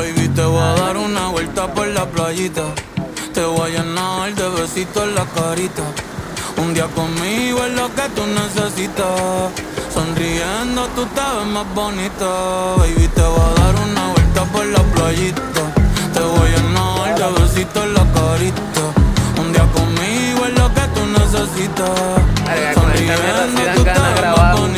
Baby, te voy a dar una vuelta por la playita. Te voy a llenar de besitos en la carita. Un día conmigo es lo que tú necesitas. Sonriendo tú te ves más bonita. Baby, te voy a dar una vuelta por la playita. Te voy a llenar de besitos en la carita. Un día conmigo es lo que tú necesitas. Con esta mierda si dan ganas de grabar un